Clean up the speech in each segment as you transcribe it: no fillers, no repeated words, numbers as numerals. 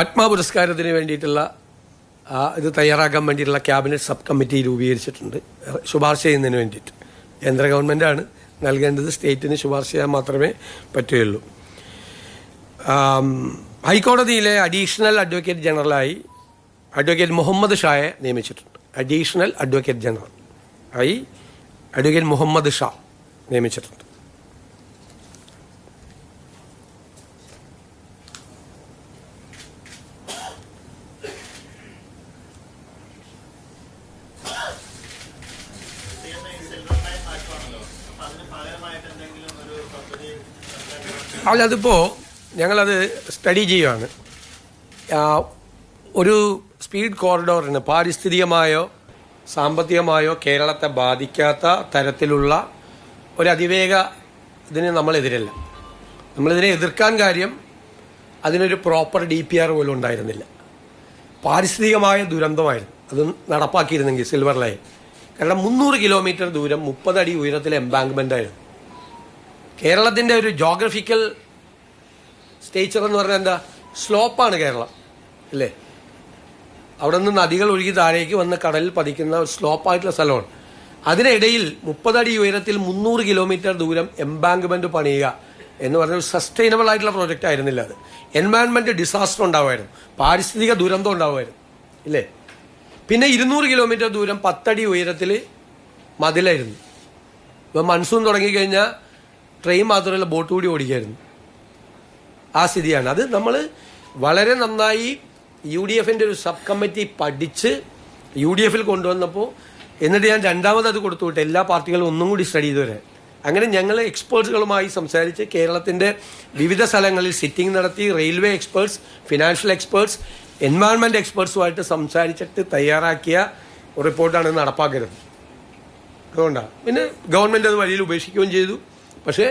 പത്മ പുരസ്കാരത്തിന് വേണ്ടിയിട്ടുള്ള ഇത് തയ്യാറാക്കാൻ വേണ്ടിയിട്ടുള്ള ക്യാബിനറ്റ് സബ് കമ്മിറ്റി രൂപീകരിച്ചിട്ടുണ്ട്, ശുപാർശ ചെയ്യുന്നതിന് വേണ്ടിയിട്ട്. കേന്ദ്ര ഗവൺമെൻറ്റാണ് നൽകേണ്ടത്, സ്റ്റേറ്റിന് ശുപാർശ ചെയ്യാൻ മാത്രമേ പറ്റുകയുള്ളൂ. ഹൈക്കോടതിയിലെ അഡീഷണൽ അഡ്വക്കേറ്റ് ജനറലായി അഡ്വക്കേറ്റ് മുഹമ്മദ് ഷായെ നിയമിച്ചിട്ടുണ്ട്. അഡീഷണൽ അഡ്വക്കേറ്റ് ജനറൽ ആയി അഡ്വക്കേറ്റ് മുഹമ്മദ് ഷാ നിയമിച്ചിട്ടുണ്ട്. അല്ല, അതിപ്പോൾ ഞങ്ങളത് സ്റ്റഡി ചെയ്യുകയാണ്. ഒരു സ്പീഡ് കോറിഡോറിന് പാരിസ്ഥിതികമായോ സാമ്പത്തികമായോ കേരളത്തെ ബാധിക്കാത്ത തരത്തിലുള്ള ഒരു അതിവേഗ ഇതിന് നമ്മളെതിരല്ല. നമ്മളിതിനെ എതിർക്കാൻ കാര്യം അതിനൊരു പ്രോപ്പർ DPR പോലും ഉണ്ടായിരുന്നില്ല. പാരിസ്ഥിതികമായ ദുരന്തമായിരുന്നു അത് നടപ്പാക്കിയിരുന്നെങ്കിൽ സിൽവർ ലൈൻ. കാരണം 300 കിലോമീറ്റർ ദൂരം 30 അടി ഉയരത്തിലെ എംബാങ്ക്മെൻ്റ് ആയിരുന്നു. കേരളത്തിൻ്റെ ഒരു ജോഗ്രഫിക്കൽ സ്റ്റേച്ചർ എന്ന് പറഞ്ഞാൽ എന്താ, സ്ലോപ്പാണ് കേരളം അല്ലേ. അവിടെ നിന്ന് നദികൾ ഒഴുകി താഴേക്ക് വന്ന് കടലിൽ പതിക്കുന്ന ഒരു സ്ലോപ്പായിട്ടുള്ള സ്ഥലമാണ്. അതിനിടയിൽ 30 അടി ഉയരത്തിൽ 300 കിലോമീറ്റർ ദൂരം എംബാങ്ക്മെൻറ്റ് പണിയുക എന്ന് പറഞ്ഞ ഒരു സസ്റ്റൈനബിൾ ആയിട്ടുള്ള പ്രോജക്റ്റ് ആയിരുന്നില്ല. അത് എൻവയൺമെൻറ്റ് ഡിസാസ്റ്റർ ഉണ്ടാവുമായിരുന്നു, പാരിസ്ഥിതിക ദുരന്തം ഉണ്ടാവുമായിരുന്നു ഇല്ലേ. പിന്നെ 200 കിലോമീറ്റർ ദൂരം 10 അടി ഉയരത്തിൽ മതിലായിരുന്നു. ഇപ്പോൾ മൺസൂൺ തുടങ്ങിക്കഴിഞ്ഞാൽ ട്രെയിൻ മാത്രമല്ല ബോട്ട് കൂടി ഓടിക്കായിരുന്നു. ആ സ്ഥിതിയാണ്. അത് നമ്മൾ വളരെ നന്നായി UDFൻ്റെ ഒരു സബ് കമ്മിറ്റി പഠിച്ച് UDFൽ കൊണ്ടുവന്നപ്പോൾ, എന്നിട്ട് ഞാൻ രണ്ടാമത് അത് കൊടുത്തുവിട്ട് എല്ലാ പാർട്ടികളും ഒന്നും കൂടി സ്റ്റഡി ചെയ്ത് വരാൻ. അങ്ങനെ ഞങ്ങൾ എക്സ്പേർട്സുകളുമായി സംസാരിച്ച് കേരളത്തിൻ്റെ വിവിധ സ്ഥലങ്ങളിൽ സിറ്റിംഗ് നടത്തി, railway experts, financial experts, environment എക്സ്പേർട്സുമായിട്ട് സംസാരിച്ചിട്ട് തയ്യാറാക്കിയ ഒരു റിപ്പോർട്ടാണ് നടപ്പാക്കരുത്. അതുകൊണ്ടാണ് പിന്നെ ഗവൺമെൻറ് അത് വഴിയിൽ ഉപേക്ഷിക്കുകയും ചെയ്തു. പക്ഷേ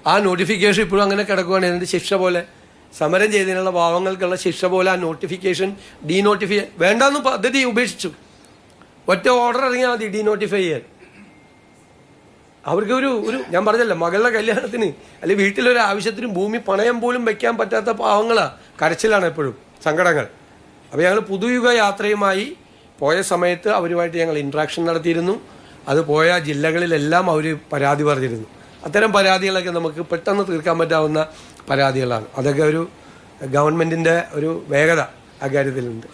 ആ നോട്ടിഫിക്കേഷൻ ഇപ്പോഴും അങ്ങനെ കിടക്കുകയാണ്. എന്നിട്ട് ശിക്ഷ പോലെ സമരം ചെയ്തതിനുള്ള പാവങ്ങൾക്കുള്ള ശിക്ഷ പോലെ ആ നോട്ടിഫിക്കേഷൻ വേണ്ടാന്ന് പദ്ധതി ഉപേക്ഷിച്ചു. ഒറ്റ ഓർഡർ ഇറങ്ങിയാൽ മതി ഡീനോട്ടിഫൈ ചെയ്യാൻ. അവർക്ക് ഒരു ഞാൻ പറഞ്ഞല്ലോ, മകളുടെ കല്യാണത്തിന് അല്ലെങ്കിൽ വീട്ടിലൊരു ആവശ്യത്തിന് ഭൂമി പണയം പോലും വെക്കാൻ പറ്റാത്ത പാവങ്ങളാണ്, കരച്ചിലാണ് എപ്പോഴും, സങ്കടങ്ങൾ. അപ്പോൾ ഞങ്ങൾ പുതുയുഗ യാത്രയുമായി പോയ സമയത്ത് അവരുമായിട്ട് ഞങ്ങൾ ഇൻട്രാക്ഷൻ നടത്തിയിരുന്നു. അത് പോയ ജില്ലകളിലെല്ലാം അവർ പരാതി പറഞ്ഞിരുന്നു. അത്തരം പരാതികളൊക്കെ നമുക്ക് പെട്ടെന്ന് തീർക്കാൻ പറ്റാവുന്ന പരാതികളാണ്. അതൊക്കെ ഒരു ഗവൺമെൻറ്റിൻ്റെ ഒരു വേഗത അക്കാര്യത്തിലുണ്ട്.